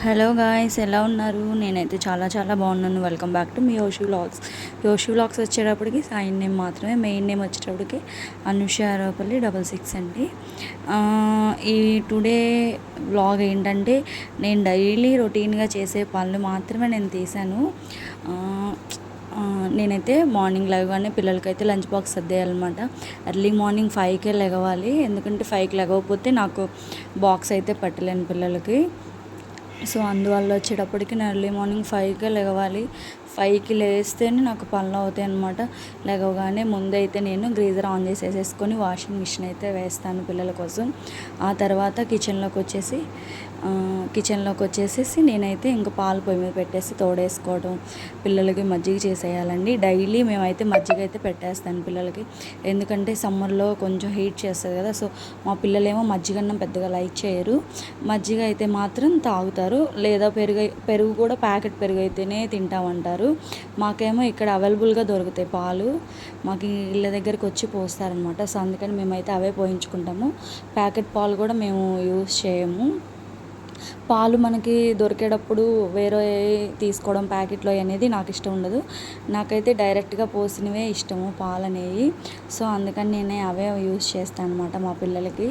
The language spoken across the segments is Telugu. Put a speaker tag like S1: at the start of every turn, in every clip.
S1: హలో గాయ్స్, ఎలా ఉన్నారు? నేనైతే చాలా చాలా బాగున్నాను. Welcome back to me యోషి vlogs. యోషి vlogs వచ్చేటప్పటికి సైన్ నేమ్ మాత్రమే, మెయిన్ నేమ్ వచ్చేటప్పటికి అనుష అరవపల్లి 66 అండి. ఈ టుడే వ్లాగ్ ఏంటంటే, నేను డైలీ రొటీన్గా చేసే పనులు మాత్రమే నేను తీశాను. నేనైతే మార్నింగ్ లేవగానే పిల్లలకైతే లంచ్ బాక్స్ సర్దేయాలన్నమాట. ఎర్లీ మార్నింగ్ 5కే లెగవాలి, ఎందుకంటే 5కి లెగవకపోతే నాకు బాక్స్ అయితే పెట్టలేను పిల్లలకి. సో అందువల్ల వచ్చేటప్పటికి నేను ఎర్లీ మార్నింగ్ 5కే లెగవాలి. 5కి లేస్తేనే నాకు పనులు అవుతాయి అన్నమాట. లేవగానే ముందైతే నేను గ్రీజర్ ఆన్ చేసేసుకొని వాషింగ్ మిషన్ అయితే వేస్తాను పిల్లల కోసం. ఆ తర్వాత కిచెన్లోకి వచ్చేసేసి నేనైతే ఇంకా పాలు పొయ్యి మీద పెట్టేసి తోడేసుకోవడం, పిల్లలకి మజ్జిగ చేసేయాలండి. డైలీ మేమైతే మజ్జిగ అయితే పెట్టేస్తాను పిల్లలకి, ఎందుకంటే సమ్మర్లో కొంచెం హీట్ చేస్తుంది కదా. సో మా పిల్లలేమో మజ్జిగన్నం పెద్దగా లైక్ చేయరు. మజ్జిగ అయితే మాత్రం తాగుతారు, లేదా పెరుగు కూడా ప్యాకెట్ పెరుగు అయితేనే తింటామంటారు. మాకేమో ఇక్కడ అవైలబుల్గా దొరుకుతాయి పాలు, మాకు ఇళ్ళ దగ్గరికి వచ్చి పోస్తారనమాట. సో అందుకని మేమైతే అవే పోయించుకుంటాము. ప్యాకెట్ పాలు కూడా మేము యూస్ చేయము. పాలు మనకి దొరికేటప్పుడు వేరే తీసుకోవడం ప్యాకెట్లో అనేది నాకు ఇష్టం ఉండదు. నాకైతే డైరెక్ట్గా పోసినవే ఇష్టము పాలు అనేవి. సో అందుకని నేనే అవే యూస్ చేస్తాను అనమాట మా పిల్లలకి.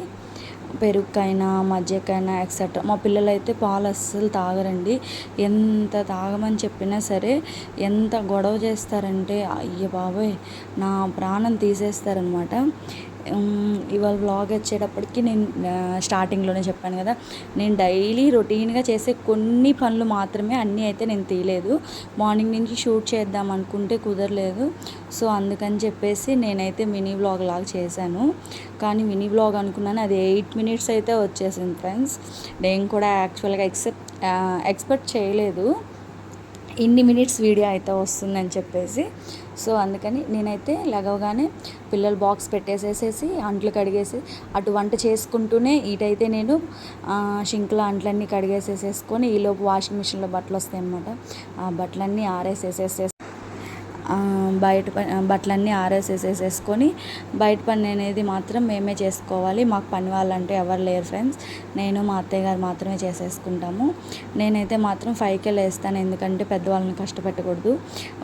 S1: పెరుగుకైనా మజ్జిగకైనా ఎక్సెట్రా. మా పిల్లలైతే పాలు అస్సలు తాగరండి. ఎంత తాగమని చెప్పినా సరే ఎంత గొడవ చేస్తారంటే, అయ్య బాబోయ్, నా ప్రాణం తీసేస్తారనమాట. ఇవాళ వ్లాగ్ వచ్చేటప్పటికి నేను స్టార్టింగ్లోనే చెప్పాను కదా, నేను డైలీ రొటీన్గా చేసే కొన్ని పనులు మాత్రమే, అన్నీ అయితే నేను తీయలేదు. మార్నింగ్ నుంచి షూట్ చేద్దాం అనుకుంటే కుదరలేదు. సో అందుకని చెప్పేసి నేనైతే మినీ వ్లాగ్ లాగా చేశాను. కానీ మినీ వ్లాగ్ అనుకున్నాను, అది 8 minutes అయితే వచ్చేసింది ఫ్రెండ్స్. నేను కూడా యాక్చువల్గా ఎక్స్పెక్ట్ చేయలేదు ఇన్ని మినిట్స్ వీడియో అయితే వస్తుందని చెప్పేసి. సో అందుకని నేనైతే లెగవగానే పిల్లలు బాక్స్ పెట్టేసేసేసి అంట్లు కడిగేసి అటు వంట చేసుకుంటూనే ఇటైతే నేను షింక్లో అంట్లన్నీ కడిగేసేసేసుకొని ఈలోపు వాషింగ్ మిషన్లో బట్టలు వస్తాయి అన్నమాట. ఆ బట్టలన్నీ బట్టలన్నీ ఆరేసేసేసుకొని బయట పని అనేది మాత్రం మేమే చేసుకోవాలి. మాకు పని వాళ్ళంటే ఎవరు లేరు ఫ్రెండ్స్, నేను మా అత్తయ్య గారు మాత్రమే చేసేసుకుంటాము. నేనైతే మాత్రం 5కే లేస్తాను, ఎందుకంటే పెద్దవాళ్ళని కష్టపెట్టకూడదు.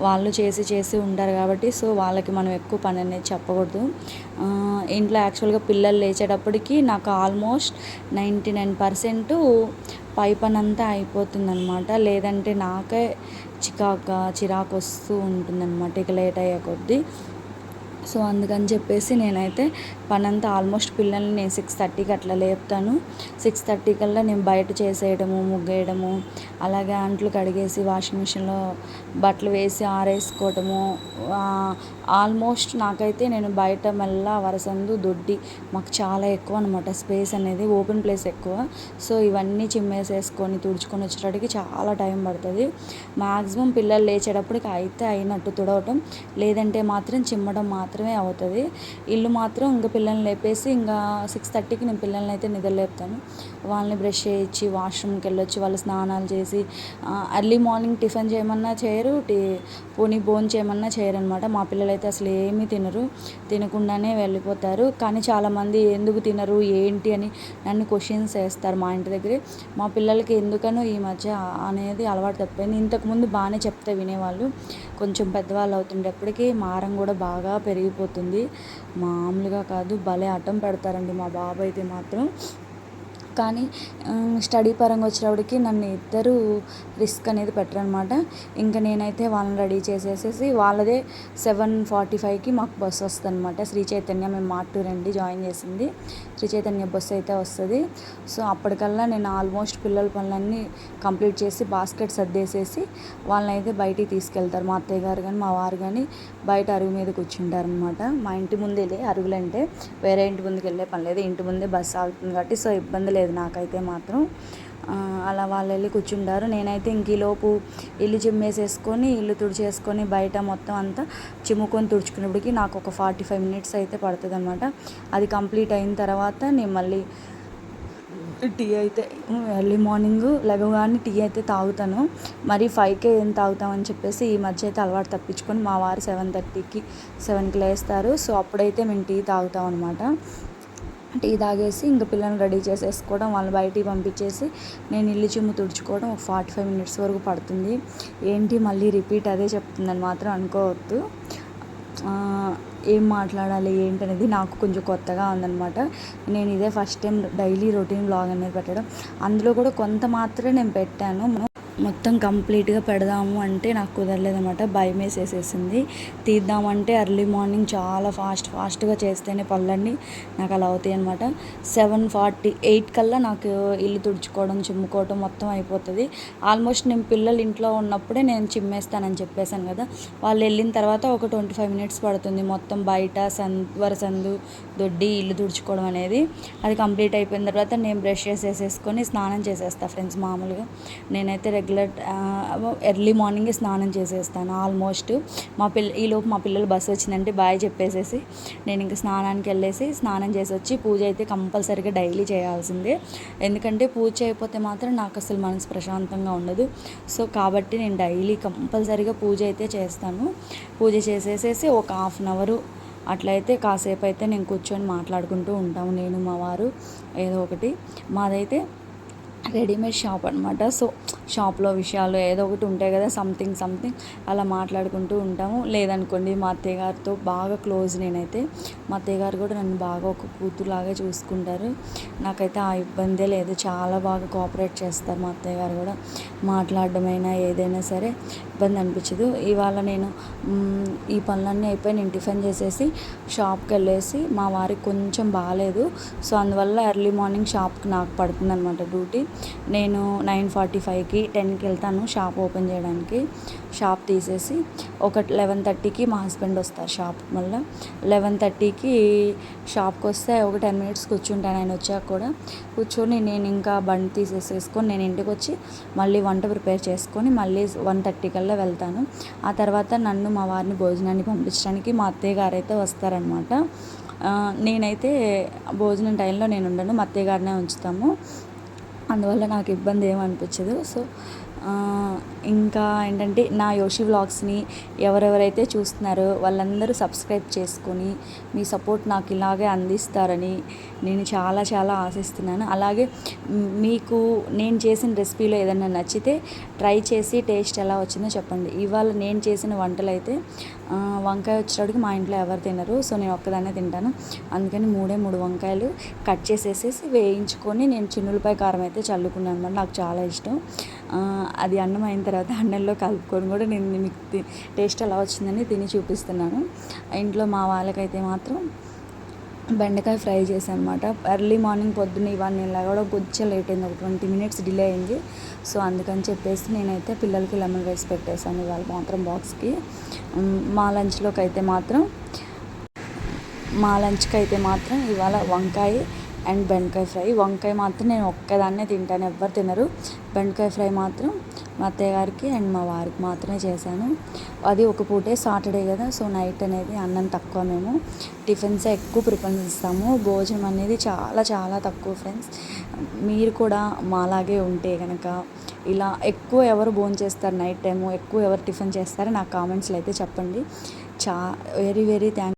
S1: వాళ్ళు చేసి ఉంటారు కాబట్టి. సో వాళ్ళకి మనం ఎక్కువ పని అనేది చెప్పకూడదు. ఇంట్లో యాక్చువల్గా పిల్లలు లేచేటప్పటికి నాకు ఆల్మోస్ట్ 99% పై పని అంతా అయిపోతుందన్నమాట. లేదంటే నాకే చిరాకు వస్తూ ఉంటుందన్నమాట ఇక లేట్ అయ్యే కొద్దీ. సో అందుకని చెప్పేసి నేనైతే పనంతా ఆల్మోస్ట్ పిల్లల్ని నేను 6:30కి అట్లా లేపుతాను. 6:30 కల్లా నేను బయట చేసేయడము, ముగ్గేయడము, అలాగే అంట్లు కడిగేసి వాషింగ్ మిషన్లో బట్టలు వేసి ఆరేసుకోవటము. ఆల్మోస్ట్ నాకైతే నేను బయట మళ్ళా వరసందు దొడ్డి మాకు చాలా ఎక్కువ అనమాట, స్పేస్ అనేది, ఓపెన్ ప్లేస్ ఎక్కువ. సో ఇవన్నీ చిమ్మేసేసుకొని తుడుచుకొని వచ్చేటప్పటికి చాలా టైం పడుతుంది. మ్యాక్సిమం పిల్లలు లేచేటప్పటికి అయితే అయినట్టు తుడవటం, లేదంటే మాత్రం చిమ్మడం మాత్రమే అవుతుంది. ఇల్లు మాత్రం ఇంకా పిల్లల్ని లేపేసి ఇంకా 6:30కి నేను పిల్లల్ని అయితే నిద్ర లేపుతాను. వాళ్ళని బ్రష్ చేయించి వాష్రూమ్కి వెళ్ళొచ్చి వాళ్ళు స్నానాలు చేసి ఎర్లీ మార్నింగ్ టిఫిన్ చేయమన్నా చేయరు, పోనీ భోజనం చేయమన్నా చేయరనమాట. మా పిల్లలైతే అసలు ఏమీ తినకుండానే వెళ్ళిపోతారు. కానీ చాలామంది ఎందుకు తినరు ఏంటి అని నన్ను క్వశ్చన్స్ వేస్తారు మా ఇంటి దగ్గరే. మా పిల్లలకి ఎందుకనో ఈ మధ్య అనేది అలవాటు తప్పింది. ఇంతకుముందు బాగానే చెప్తే వినేవాళ్ళు, కొంచెం పెద్దవాళ్ళు అవుతుండేప్పటికీ మారం కూడా బాగా పెరిగిపోతుంది. మామూలుగా కాదు, భలే అడ్డం పెడతారండి మా బాబు అయితే మాత్రం. కానీ స్టడీ పరంగా వచ్చేటప్పటికి నన్ను ఇద్దరు రిస్క్ అనేది పెట్టరనమాట. ఇంకా నేనైతే వాళ్ళని రెడీ చేసేసేసి వాళ్ళదే 7:45కి మాకు బస్సు వస్తుంది అనమాట. శ్రీ చైతన్య, మేము రండి జాయిన్ చేసింది శ్రీ చైతన్య బస్సు అయితే వస్తుంది. సో అప్పటికల్లా నేను ఆల్మోస్ట్ పిల్లల పనులన్నీ కంప్లీట్ చేసి బాస్కెట్ సర్దేసేసి వాళ్ళని అయితే బయటికి తీసుకెళ్తారు. మా అత్తయ్య గారు కానీ మా వారు కానీ బయట అరుగు మీద కూర్చుంటారు అనమాట. మా ఇంటి ముందే అరుగులంటే వేరే ఇంటి ముందుకు వెళ్ళే పని లేదు, ఇంటి ముందే బస్సు ఆగుతుంది కాబట్టి సో ఇబ్బంది లేదు నాకైతే మాత్రం. అలా వాళ్ళు వెళ్ళి కూర్చుంటారు. నేనైతే ఇంక ఈలోపు ఇల్లు చిమ్మేసేసుకొని ఇల్లు తుడిచేసుకొని బయట మొత్తం అంతా చిమ్ముకొని తుడుచుకునేప్పటికి నాకు ఒక 45 minutes అయితే పడుతుంది అనమాట. అది కంప్లీట్ అయిన తర్వాత నేను మళ్ళీ టీ అయితే ఎర్లీ మార్నింగ్ లేవగానే టీ అయితే తాగుతాను. మరి 5కే ఏం తాగుతామని చెప్పేసి ఈ మధ్య అయితే అలవాటు తప్పించుకొని మా వారు 7:30కి 7కి లేస్తారు. సో అప్పుడైతే మేము టీ తాగుతాం అనమాట. టీ తాగేసి ఇంక పిల్లల్ని రెడీ చేసేసుకోవడం, వాళ్ళని బయటికి పంపించేసి నేను ఇల్లు చిమ్ము తుడుచుకోవడం ఒక 45 మినిట్స్ వరకు పడుతుంది. ఏంటి మళ్ళీ రిపీట్ అదే చెప్తుందని మాత్రం అనుకోవద్దు. ఏం మాట్లాడాలి ఏంటనేది నాకు కొంచెం కొత్తగా ఉందన్నమాట. నేను ఇదే first time daily routine vlog అనేది పెట్టడం. అందులో కూడా కొంత మాత్రమే నేను పెట్టాను. మొత్తం కంప్లీట్గా పెడదాము అంటే నాకు కుదరలేదన్నమాట. భయం వేసేసింది. తీద్దామంటే ఎర్లీ మార్నింగ్ చాలా ఫాస్ట్గా చేస్తేనే పనులన్నీ నాకు అలా అవుతాయి అనమాట. 7:48 కల్లా నాకు ఇల్లు తుడుచుకోవడం, చిమ్ముకోవడం మొత్తం అయిపోతుంది. ఆల్మోస్ట్ నేను పిల్లలు ఇంట్లో ఉన్నప్పుడే నేను చిమ్మేస్తానని చెప్పేశాను కదా. వాళ్ళు వెళ్ళిన తర్వాత ఒక 25 మినిట్స్ పడుతుంది మొత్తం బయట వరసందు దొడ్డి ఇల్లు తుడుచుకోవడం అనేది. అది కంప్లీట్ అయిపోయిన తర్వాత నేను బ్రష్ చేసేసుకొని స్నానం చేసేస్తాను ఫ్రెండ్స్. మామూలుగా నేనైతే ఎర్లీ మార్నింగే స్నానం చేసేస్తాను ఆల్మోస్ట్. ఈలోపు మా పిల్లలు బస్సు వచ్చిందంటే బాయ్ చెప్పేసేసి నేను ఇంకా స్నానానికి వెళ్ళేసి స్నానం చేసి వచ్చి పూజ అయితే కంపల్సరీగా డైలీ చేయాల్సిందే. ఎందుకంటే పూజ చేయకపోతే మాత్రం నాకు అసలు మనసు ప్రశాంతంగా ఉండదు. సో కాబట్టి నేను డైలీ కంపల్సరీగా పూజ అయితే చేస్తాను. పూజ చేసేసేసి ఒక 1/2 అవర్ అట్లయితే కాసేపు అయితే నేను కూర్చొని మాట్లాడుకుంటూ ఉంటాము, నేను మా వారు. ఏదో ఒకటి మాదైతే రెడీమేడ్ షాప్ అనమాట. సో షాప్లో విషయాలు ఏదో ఒకటి ఉంటాయి కదా, సంథింగ్ అలా మాట్లాడుకుంటూ ఉంటాము. లేదనుకోండి మా అత్తయ్య గారితో బాగా క్లోజ్ నేనైతే. మా అత్తయ్య గారు కూడా నన్ను బాగా ఒక కూతురులాగే చూసుకుంటారు. నాకైతే ఆ ఇబ్బందే లేదు. చాలా బాగా కోఆపరేట్ చేస్తారు మా అత్తయ్య గారు కూడా. మాట్లాడడమైనా ఏదైనా సరే ఇబ్బంది అనిపించదు. ఇవాళ నేను ఈ పనులన్నీ అయిపోయి నేను టిఫిన్ చేసేసి షాప్కి వెళ్ళేసి మా వారికి కొంచెం బాగాలేదు. సో అందువల్ల ఎర్లీ మార్నింగ్ షాప్కి నాకు పడుతుంది అనమాట డ్యూటీ. నేను 9:45కి 10కి వెళ్తాను షాప్ ఓపెన్ చేయడానికి. షాప్ తీసేసి ఒక 11:30కి మా హస్బెండ్ వస్తారు షాప్. మళ్ళీ 11:30కి షాప్కి వస్తే ఒక 10 మినిట్స్ కూర్చుంటాను. ఆయన వచ్చాక కూడా కూర్చొని నేను ఇంకా బండి తీసేసుకొని నేను ఇంటికి వచ్చి మళ్ళీ వంట ప్రిపేర్ చేసుకొని మళ్ళీ 1:30 కల్లా వెళ్తాను. ఆ తర్వాత నన్ను మా వారిని భోజనాన్ని పంపించడానికి మా అత్తయ్య గారు అయితే వస్తారనమాట. నేనైతే భోజనం టైంలో నేను ఉండను, మా అత్తయ్య గారినే ఉంచుతాము. అందువల్ల నాకు ఇబ్బంది ఏమనిపించదు. సో ఇంకా ఏంటంటే నా యోషి వ్లాగ్స్ని ఎవరెవరైతే చూస్తున్నారో వాళ్ళందరూ సబ్స్క్రైబ్ చేసుకొని మీ సపోర్ట్ నాకు ఇలాగే అందిస్తారని నేను చాలా చాలా ఆశిస్తున్నాను. అలాగే మీకు నేను చేసిన రెసిపీలో ఏదైనా నచ్చితే ట్రై చేసి టేస్ట్ ఎలా వచ్చిందో చెప్పండి. ఇవాళ నేను చేసిన వంటలు అయితే వంకాయ వచ్చేటప్పటికి మా ఇంట్లో ఎవరు తినరు. సో నేను ఒక్కదాన్నే తింటాను. అందుకని 3 వంకాయలు కట్ చేసేసి వేయించుకొని నేను చిన్నులపై కారం అయితే చల్లుకున్నాను అనమాట. నాకు చాలా ఇష్టం. అది అన్నం అయిన తర్వాత అన్నంలో కలుపుకొని కూడా నేను మీకు టేస్ట్ ఎలా వచ్చిందని తిని చూపిస్తున్నాను. ఇంట్లో మా వాళ్ళకైతే మాత్రం బెండకాయ ఫ్రై చేశాను అనమాట. ఎర్లీ మార్నింగ్ పొద్దున్న ఇవాళ నేను కూడా కొంచెం లేట్ అయింది, ఒక 20 మినిట్స్ డిలే అయింది. సో అందుకని చెప్పేసి నేనైతే పిల్లలకి లెమన్ రైస్ పెట్టేశాను ఇవాళ మాత్రం బాక్స్కి. మా లంచ్కి అయితే మాత్రం ఇవాళ వంకాయ అండ్ బెండకాయ ఫ్రై. వంకాయ మాత్రం నేను ఒక్కదాన్నే తింటాను, ఎవ్వరు తినరు. బెండకాయ ఫ్రై మాత్రం మా అత్తయ్య గారికి అండ్ మా వారికి మాత్రమే చేశాను. అది ఒక పూటే సాటర్డే కదా. సో నైట్ అనేది అన్నం తక్కువ, మేము టిఫిన్సే ఎక్కువ ప్రిఫరెన్స్ ఇస్తాము. భోజనం అనేది చాలా చాలా తక్కువ ఫ్రెండ్స్. మీరు కూడా మాలాగే ఉంటే కనుక ఇలా ఎక్కువ ఎవరు భోంచేస్తారు నైట్ టైము, ఎక్కువ ఎవరు టిఫిన్ చేస్తారో నాకు కామెంట్స్లో అయితే చెప్పండి. Very very thanks.